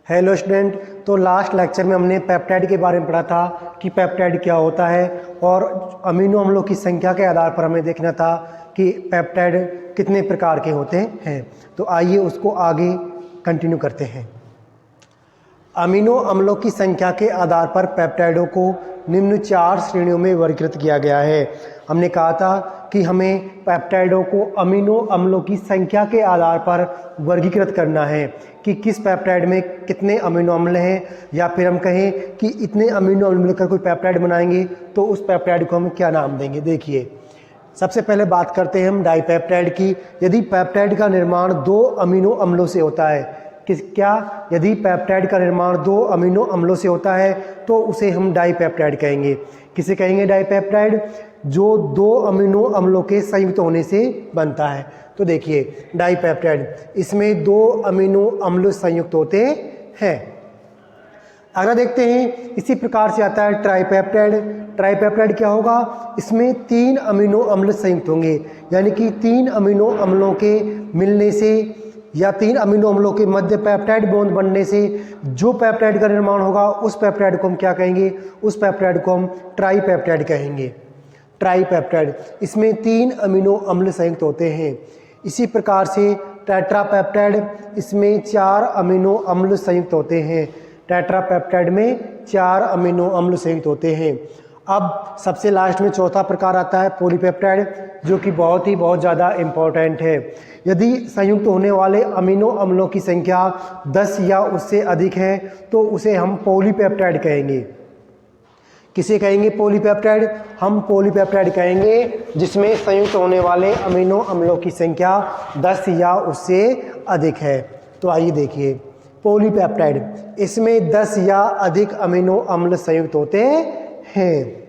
Hello student. तो last lecture में हमने पेप्टाइड के बारे में पढ़ा था कि पेप्टाइड क्या होता है और अमीनो अम्लों की संख्या के आधार पर हमें देखना था कि पेप्टाइड कितने प्रकार के होते हैं। तो आइए उसको आगे कंटिन्यू करते हैं। अमीनो अम्लों की संख्या के आधार पर पेप्टाइडों को निम्न 4 श्रेणियों में वर्गीकृत किया गया है। हमने कहा था कि हमें पेप्टाइडों को अमीनो अम्लों की संख्या के आधार पर वर्गीकृत करना है कि किस पेप्टाइड में कितने अमीनो अम्ल हैं, या फिर हम कहें कि इतने अमीनो अम्ल मिलकर कोई पेप्टाइड बनाएंगे तो उस पेप्टाइड को हम क्या नाम देंगे। देखिए, सबसे पहले बात करते हैं हम डाइपेप्टाइड की। यदि पेप्टाइड का निर्माण 2 अमीनो अम्लों से होता है, यदि पेप्टाइड का निर्माण 2 अमीनो अम्लों से होता है तो उसे हम डाइपेप्टाइड कहेंगे। किसे कहेंगे डाइपेप्टाइड? जो 2 अमीनो अम्लों के संयुक्त होने से बनता है। तो देखिए डाइपेप्टाइड, इसमें 2 अमीनो अम्ल संयुक्त होते हैं। अगला देखते हैं, इसी प्रकार से आता है ट्राइपेप्टाइड। ट्राइपेप्टाइड क्या होगा? इसमें 3 अमीनो अम्ल संयुक्त होंगे, यानी कि 3 अमीनो अम्लों के मिलने से या 3 अमीनो अम्लों के मध्य पेप्टाइड बॉन्ड बनने से जो पेप्टाइड का निर्माण होगा उस पेप्टाइड को हम क्या कहेंगे? उस पेप्टाइड को हम ट्राइपेप्टाइड कहेंगे। ट्राइपेप्टाइड, इसमें 3 अमीनो अम्ल संयुक्त होते हैं। इसी प्रकार से टेट्रापेप्टाइड, इसमें 4 अमीनो अम्ल संयुक्त होते हैं। टेट्रापेप्टाइड में 4 अमीनो अम्ल संयुक्त होते हैं। अब सबसे लास्ट में चौथा प्रकार आता है पॉलीपेप्टाइड, जो कि बहुत ज़्यादा इम्पोर्टेंट है। यदि संयुक्त होने वाले अमीनो अम्लों की संख्या 10 या उससे अधिक है तो उसे हम पॉलीपेप्टाइड कहेंगे। किसे कहेंगे पॉलीपेप्टाइड? हम पॉलीपेप्टाइड कहेंगे जिसमें संयुक्त होने वाले अमीनो अम्लों की संख्या 10 या उससे अधिक है। तो आइए देखिए पॉलीपेप्टाइड, इसमें 10 या अधिक अमीनो अम्ल संयुक्त होते हैं।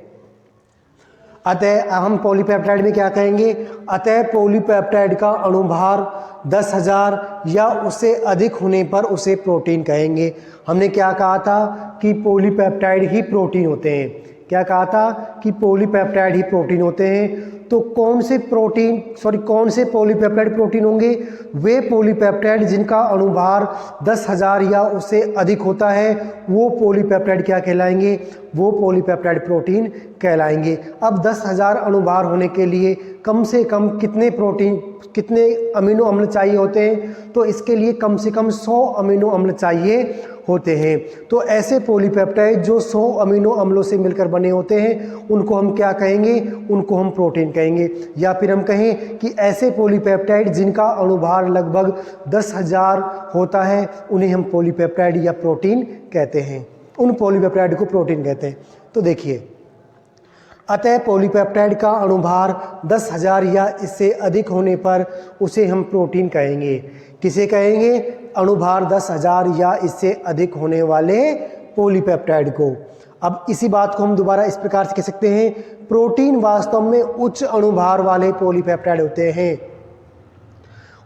अतः हम पॉलीपेप्टाइड में क्या कहेंगे? अतः पॉलीपेप्टाइड का अणुभार 10,000 या उससे अधिक होने पर उसे प्रोटीन कहेंगे। हमने क्या कहा था कि पॉलीपेप्टाइड ही प्रोटीन होते हैं। क्या कहा था? कि पॉलीपेप्टाइड ही प्रोटीन होते हैं। तो कौन से पॉलीपेप्टाइड प्रोटीन होंगे? वे पॉलीपेप्टाइड जिनका अणुभार 10,000 या उससे अधिक होता है वो पॉलीपेप्टाइड क्या कहलाएंगे? वो पॉलीपेप्टाइड प्रोटीन कहलाएंगे। अब 10,000 अणुभार होने के लिए कम से कम कितने अमीनो अम्ल चाहिए होते हैं? तो इसके लिए कम से कम 100 अमीनो अम्ल चाहिए होते हैं। तो ऐसे पॉलीपेप्टाइड जो 100 अमीनो अम्लों से मिलकर बने होते हैं उनको हम क्या कहेंगे? उनको हम प्रोटीन कहेंगे। या फिर हम कहें कि ऐसे पॉलीपेप्टाइड जिनका अणुभार लगभग 10,000 होता है उन्हें हम पॉलीपेप्टाइड या प्रोटीन कहते हैं। उन पॉलीपेप्टाइड को प्रोटीन कहते हैं। तो देखिए, अतः पॉलीपेप्टाइड का अणुभार 10,000 या इससे अधिक होने पर उसे हम प्रोटीन कहेंगे। किसे कहेंगे? अणुभार 10,000 या इससे अधिक होने वाले पॉलीपेप्टाइड को। अब इसी बात को हम दोबारा इस प्रकार से कह सकते हैं, प्रोटीन वास्तव में उच्च अणुभार वाले पॉलीपेप्टाइड होते हैं।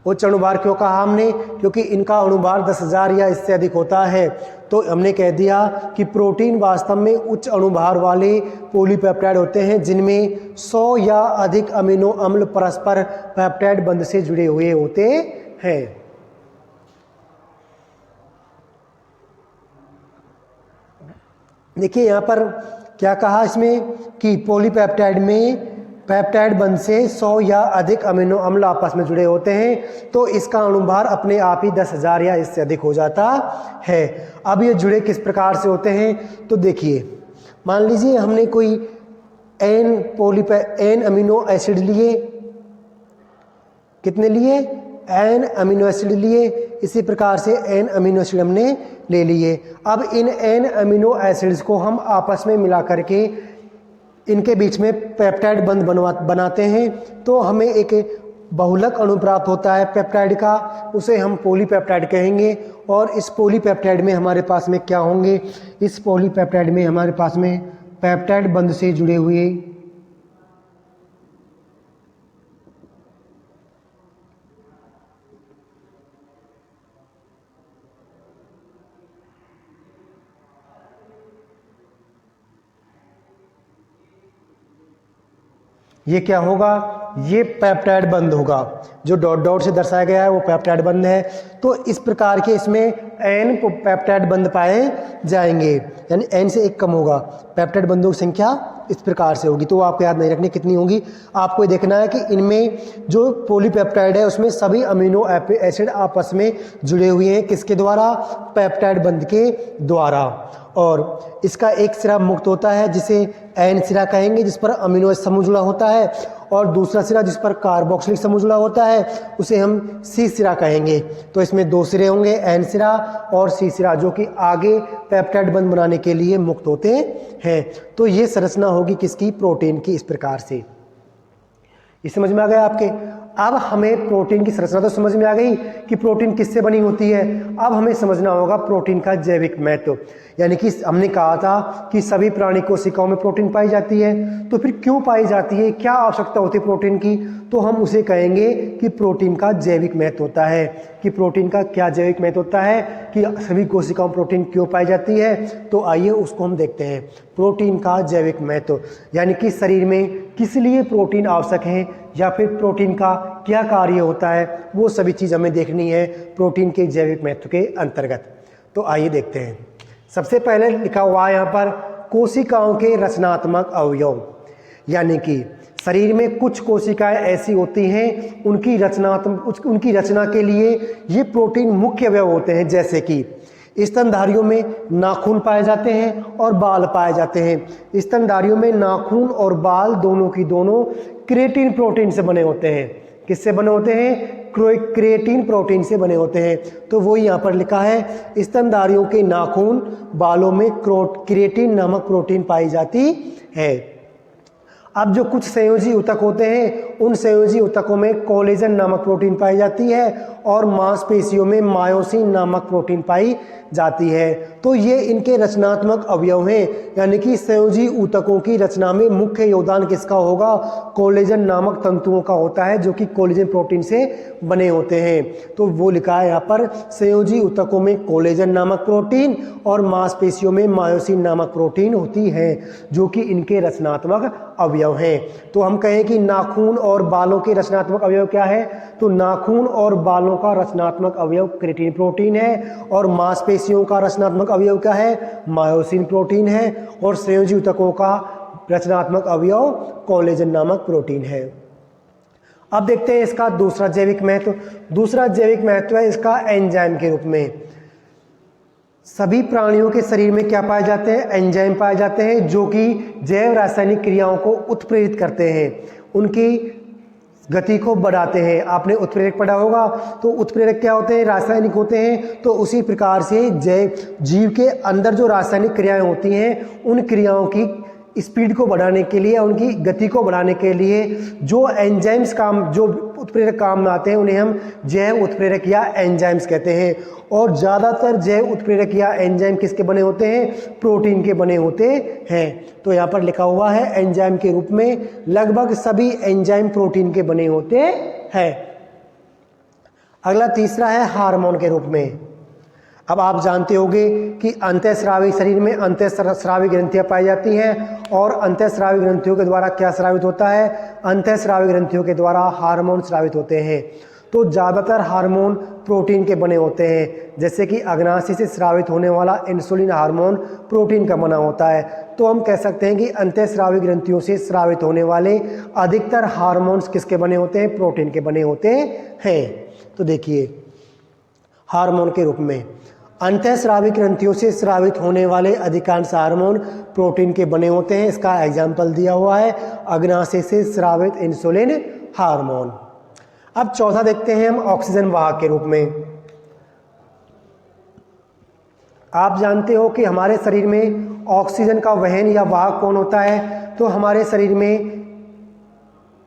उच्च अणुभार क्यों कहा हमने? क्योंकि इनका अणुभार 10,000 या इससे अधिक होता है। तो हमने कह दिया कि प्रोटीन वास्तव में उच्च अणुभार वाले पॉलीपेप्टाइड होते हैं जिनमें 100 या अधिक अमीनो अम्ल परस्पर पेप्टाइड बंध से जुड़े हुए होते हैं। देखिए यहाँ पर क्या कहा इसमें कि पॉलीपेप्टाइड में पेप्टाइड बंध से 100 या अधिक अमीनो अम्ल आपस में जुड़े होते हैं तो इसका अणुभार अपने आप ही 10,000 या इससे अधिक हो जाता है। अब ये जुड़े किस प्रकार से होते हैं? तो देखिए, मान लीजिए हमने कोई n अमीनो एसिड लिए। कितने लिए? n अमीनो एसिड लिए। इसी प्रकार से n अमीनो एसिड हमने ले लिए। अब इन n अमीनो एसिड्स को हम आपस में मिला करके इनके बीच में पेप्टाइड बंध बनाते हैं तो हमें एक बहुलक अणु प्राप्त होता है पेप्टाइड का, उसे हम पॉलीपेप्टाइड कहेंगे। और इस पॉलीपेप्टाइड में हमारे पास में क्या होंगे? इस पॉलीपेप्टाइड में हमारे पास में पेप्टाइड बंध से जुड़े हुए ये क्या होगा? ये पेप्टाइड बंद होगा, जो डॉट डॉट से दर्शाया गया है वो पेप्टाइड बंद है। तो इस प्रकार के इसमें n पेप्टाइड बंद पाए जाएंगे, यानी n से एक कम होगा। पेप्टाइड बंदों की संख्या इस प्रकार से होगी, तो आपको याद नहीं रखनी कितनी होगी। आपको ये देखना है कि इनमें जो पॉलीपेप्टाइड है उसमें सभी अमीनो एसिड आपस में जुड़े हुए हैं, किसके द्वारा? पेप्टाइड बंध के द्वारा। और इसका एक सिरा मुक्त होता है जिसे एन सिरा कहेंगे, जिस पर अमीनो एसिड समूह जुड़ा होता है, और दूसरा सिरा जिस पर कार्बोक्सिलिक समूह जुड़ा होता है उसे हम सी सिरा कहेंगे। तो इसमें दो सिरे होंगे, एन सिरा और सी सिरा, जो कि आगे पेप्टाइड बंध बनाने के लिए मुक्त होते हैं। तो ये संरचना होगी किसकी? प्रोटीन की, इस प्रकार से। ये समझ में आ गया आपके? अब हमें प्रोटीन की संरचना तो समझ में आ गई कि प्रोटीन किससे बनी होती है। अब हमें समझना होगा प्रोटीन का जैविक महत्व, यानी कि हमने कहा था कि सभी प्राणी कोशिकाओं में प्रोटीन पाई जाती है, तो फिर क्यों पाई जाती है, क्या आवश्यकता होती है प्रोटीन की? तो हम उसे कहेंगे कि प्रोटीन का जैविक महत्व होता है। कि प्रोटीन का क्या जैविक महत्व होता है, कि सभी कोशिकाओं में प्रोटीन क्यों पाई जाती है। तो आइए उसको हम देखते हैं। प्रोटीन का जैविक महत्व, यानी कि शरीर में किस लिए प्रोटीन आवश्यक है, या फिर प्रोटीन का क्या कार्य होता है, वो सभी चीज़ हमें देखनी है प्रोटीन के जैविक महत्व के अंतर्गत। तो आइए देखते हैं। सबसे पहले लिखा हुआ है यहाँ पर कोशिकाओं के रचनात्मक अवयव, यानी कि शरीर में कुछ कोशिकाएं ऐसी होती हैं उनकी रचना के लिए ये प्रोटीन मुख्य अवयव होते हैं। जैसे कि स्तनधारियों में नाखून पाए जाते हैं और बाल पाए जाते हैं। स्तनधारियों में नाखून और बाल दोनों की दोनों क्रिएटिन प्रोटीन से बने होते हैं। किससे बने होते हैं? क्रिएटिन प्रोटीन से बने होते हैं। तो वो यहाँ पर लिखा है स्तनधारियों के नाखून बालों में क्रिएटिन नामक प्रोटीन पाई जाती है। अब जो कुछ संयोजी ऊतक होते हैं उन संयोजी ऊतकों में कोलेजन नामक प्रोटीन पाई जाती है और मांसपेशियों में मायोसिन नामक प्रोटीन पाई जाती है। तो ये इनके रचनात्मक अवयव हैं, यानी कि संयोजी ऊतकों की रचना में मुख्य योगदान किसका होगा? कोलेजन नामक तंतुओं का होता है, जो कि कोलेजन प्रोटीन से बने होते हैं। तो वो लिखा है यहाँ पर संयोजी ऊतकों में कोलेजन नामक प्रोटीन और मांसपेशियों में मायोसिन नामक प्रोटीन होती है, जो कि इनके रचनात्मक अवयव हैं। तो हम कहें कि नाखून और बालों के रचनात्मक अवयव क्या है? तो नाखून और बालों का रचनात्मक अवयव क्रिएटिन प्रोटीन है, और मांसपेशियों का रचनात्मक अवयव क्या है? मायोसिन प्रोटीन है, और संयोजी ऊतकों का रचनात्मक अवयव कोलेजन नामक प्रोटीन है। अब देखते हैं इसका दूसरा जैविक महत्व। दूसरा जैविक महत्व है इसका एंजाइम के रूप में। सभी प्राणियों के शरीर में क्या पाए जाते हैं? एंजाइम पाए जाते हैं, जो कि जैव रासायनिक क्रियाओं को उत्प्रेरित करते हैं, उनकी गति को बढ़ाते हैं। आपने उत्प्रेरक पढ़ा होगा, तो उत्प्रेरक क्या होते हैं? रासायनिक होते हैं। तो उसी प्रकार से जीव के अंदर जो रासायनिक क्रियाएं होती हैं उन क्रियाओं की स्पीड को बढ़ाने के लिए, उनकी गति को बढ़ाने के लिए जो एंजाइम्स जो उत्प्रेरक काम में आते हैं उन्हें हम जैव उत्प्रेरक या एंजाइम्स कहते हैं। और ज़्यादातर जैव उत्प्रेरक या एंजाइम किसके बने होते हैं? प्रोटीन के बने होते हैं। तो यहाँ पर लिखा हुआ है एंजाइम के रूप में लगभग सभी एंजाइम प्रोटीन के बने होते हैं। अगला तीसरा है हार्मोन के रूप में। अब आप जानते होंगे कि अंतःस्रावी शरीर में अंतःस्रावी ग्रंथियां पाई जाती हैं, और अंतःस्रावी ग्रंथियों के द्वारा क्या स्रावित होता है? अंतःस्रावी ग्रंथियों के द्वारा हार्मोन स्रावित होते हैं। तो ज़्यादातर हार्मोन प्रोटीन के बने होते हैं, जैसे कि अग्नाशय से स्रावित होने वाला इंसुलिन हार्मोन प्रोटीन का बना होता है। तो हम कह सकते हैं कि अंतःस्रावी ग्रंथियों से स्रावित होने वाले अधिकतर हार्मोन्स किसके बने होते हैं? प्रोटीन के बने होते हैं। तो देखिए हार्मोन के रूप में अंतःस्रावी ग्रंथियों से स्रावित होने वाले अधिकांश हार्मोन प्रोटीन के बने होते हैं। इसका एग्जाम्पल दिया हुआ है अग्नाशय से स्रावित इंसुलिन हार्मोन। अब चौथा देखते हैं हम ऑक्सीजन वाहक के रूप में। आप जानते हो कि हमारे शरीर में ऑक्सीजन का वहन या वाहक कौन होता है? तो हमारे शरीर में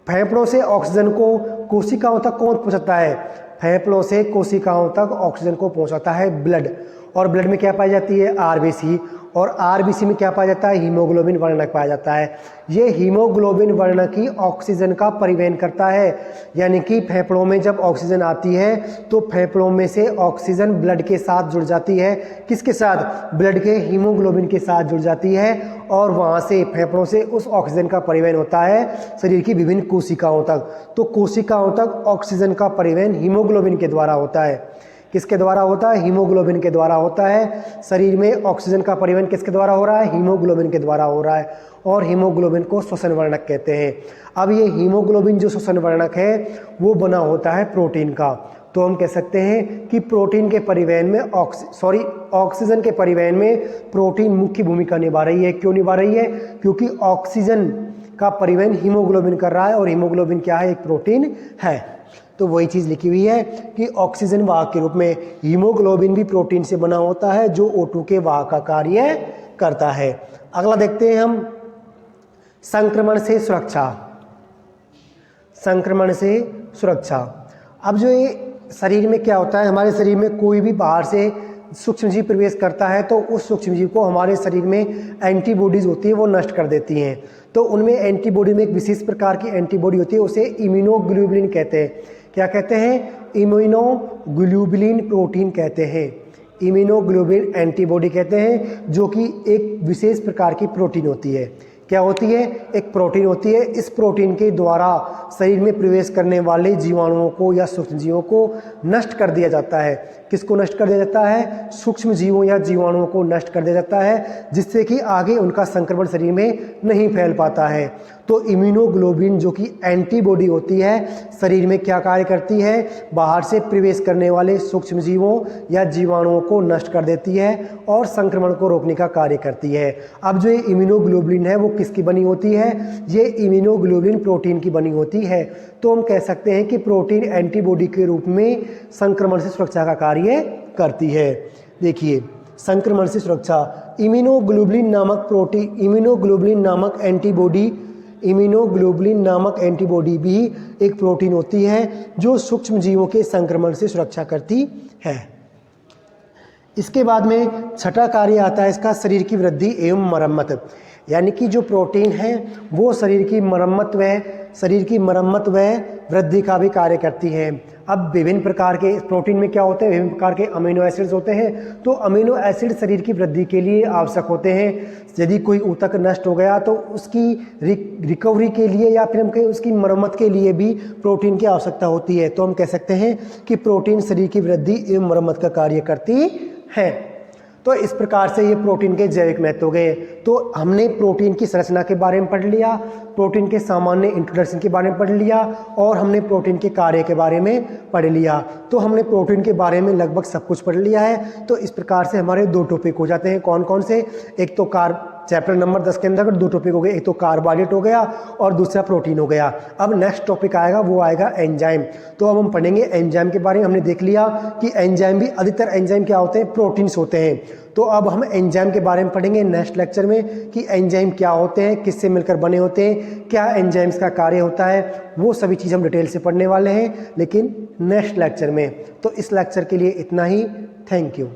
फेफड़ों से ऑक्सीजन को कोशिकाओं तक कौन पहुंचाता है? फेफड़ों से कोशिकाओं तक ऑक्सीजन को पहुंचाता है ब्लड। और ब्लड में क्या पाई जाती है? आरबीसी। और आरबीसी में क्या पाया जाता है, हीमोग्लोबिन वर्णक पाया जाता है। ये हीमोग्लोबिन वर्णक ही ऑक्सीजन का परिवहन करता है, यानी कि फेफड़ों में जब ऑक्सीजन आती है तो फेफड़ों में से ऑक्सीजन ब्लड के साथ जुड़ जाती है। किसके साथ, ब्लड के हीमोग्लोबिन के साथ जुड़ जाती है और वहाँ से फेफड़ों से उस ऑक्सीजन का परिवहन होता है शरीर की विभिन्न कोशिकाओं तक। तो कोशिकाओं तक ऑक्सीजन का परिवहन हीमोग्लोबिन के द्वारा होता है। किसके द्वारा होता है, हीमोग्लोबिन के द्वारा होता है। शरीर में ऑक्सीजन का परिवहन किसके द्वारा हो रहा है, हीमोग्लोबिन के द्वारा हो रहा है और हीमोग्लोबिन को श्वसन वर्णक कहते हैं। अब ये हीमोग्लोबिन जो श्वसन वर्णक है वो बना होता है प्रोटीन का। तो हम कह सकते हैं कि प्रोटीन के परिवहन में ऑक्सीजन के परिवहन में प्रोटीन मुख्य भूमिका निभा रही है। क्यों निभा रही है, क्योंकि ऑक्सीजन का परिवहन हीमोग्लोबिन कर रहा है और हीमोग्लोबिन क्या है, एक प्रोटीन है। तो वही चीज़ लिखी हुई है कि ऑक्सीजन वाहक के रूप में हीमोग्लोबिन भी प्रोटीन से बना होता है जो O2 के वाहक का कार्य करता है। अगला देखते हैं हम, संक्रमण से सुरक्षा। संक्रमण से सुरक्षा, अब जो ये शरीर में क्या होता है, हमारे शरीर में कोई भी बाहर से सूक्ष्मजीव प्रवेश करता है तो उस सूक्ष्मजीव को हमारे शरीर में एंटीबॉडीज होती है वो नष्ट कर देती हैं। तो उनमें एंटीबॉडी में एक विशेष प्रकार की एंटीबॉडी होती है, उसे इम्यूनोग्लोबुलिन कहते हैं। क्या कहते हैं, इम्यूनोग्लोबुलिन प्रोटीन कहते हैं, इम्यूनोग्लोबुलिन एंटीबॉडी कहते हैं, जो कि एक विशेष प्रकार की प्रोटीन होती है। क्या होती है, एक प्रोटीन होती है। इस प्रोटीन के द्वारा शरीर में प्रवेश करने वाले जीवाणुओं को या सूक्ष्मजीवों को नष्ट कर दिया जाता है। किसको नष्ट कर दिया जाता है, सूक्ष्म जीवों या जीवाणुओं को नष्ट कर दिया जाता है, जिससे कि आगे उनका संक्रमण शरीर में नहीं फैल पाता है। तो इम्यूनोग्लोबुलिन जो कि एंटीबॉडी होती है शरीर में क्या कार्य करती है, बाहर से प्रवेश करने वाले सूक्ष्म जीवों या जीवाणुओं को नष्ट कर देती है और संक्रमण को रोकने का कार्य करती है। अब जो ये इम्यूनोग्लोबुलिन है वो किसकी बनी होती है, ये इम्यूनोग्लोबुलिन प्रोटीन की बनी होती है। तो हम कह सकते हैं कि प्रोटीन एंटीबॉडी के रूप में संक्रमण से सुरक्षा का कार्य करती है। देखिए, संक्रमण से सुरक्षा, इम्यूनोग्लोबुलिन नामक एंटीबॉडी भी एक प्रोटीन होती है जो सूक्ष्म जीवों के संक्रमण से सुरक्षा करती है। इसके बाद में छठा कार्य आता है इसका, शरीर की वृद्धि एवं मरम्मत। यानी कि जो प्रोटीन है वो शरीर की मरम्मत व वृद्धि का भी कार्य करती है। अब विभिन्न प्रकार के प्रोटीन में क्या होते हैं, विभिन्न प्रकार के अमीनो एसिड्स होते हैं। तो अमीनो एसिड शरीर की वृद्धि के लिए आवश्यक होते हैं। यदि कोई ऊतक नष्ट हो गया तो उसकी रिकवरी के लिए या फिर हम कहें उसकी मरम्मत के लिए भी प्रोटीन की आवश्यकता होती है। तो हम कह सकते हैं कि प्रोटीन शरीर की वृद्धि एवं मरम्मत का कार्य करती है। तो इस प्रकार से ये प्रोटीन के जैविक महत्व हो गए। तो हमने प्रोटीन की संरचना के बारे में पढ़ लिया, प्रोटीन के सामान्य इंट्रोडक्शन के बारे में पढ़ लिया और हमने प्रोटीन के कार्य के बारे में पढ़ लिया। तो हमने प्रोटीन के बारे में लगभग सब कुछ पढ़ लिया है। तो इस प्रकार से हमारे दो टॉपिक हो जाते हैं। कौन कौन से, एक तो चैप्टर नंबर 10 के अंदर दो टॉपिक हो गए, एक तो कार्बोहाइड्रेट हो गया और दूसरा प्रोटीन हो गया। अब नेक्स्ट टॉपिक आएगा, वो आएगा एंजाइम। तो अब हम पढ़ेंगे एंजाइम के बारे में। हमने देख लिया कि एंजाइम भी, अधिकतर एंजाइम क्या होते हैं, प्रोटीन्स होते हैं। तो अब हम एंजाइम के बारे में पढ़ेंगे नेक्स्ट लेक्चर में कि एंजाइम क्या होते हैं, किससे मिलकर बने होते हैं, क्या एंजाइम्स का कार्य होता है, वो सभी चीज़ हम डिटेल से पढ़ने वाले हैं लेकिन नेक्स्ट लेक्चर में। तो इस लेक्चर के लिए इतना ही। Thank you.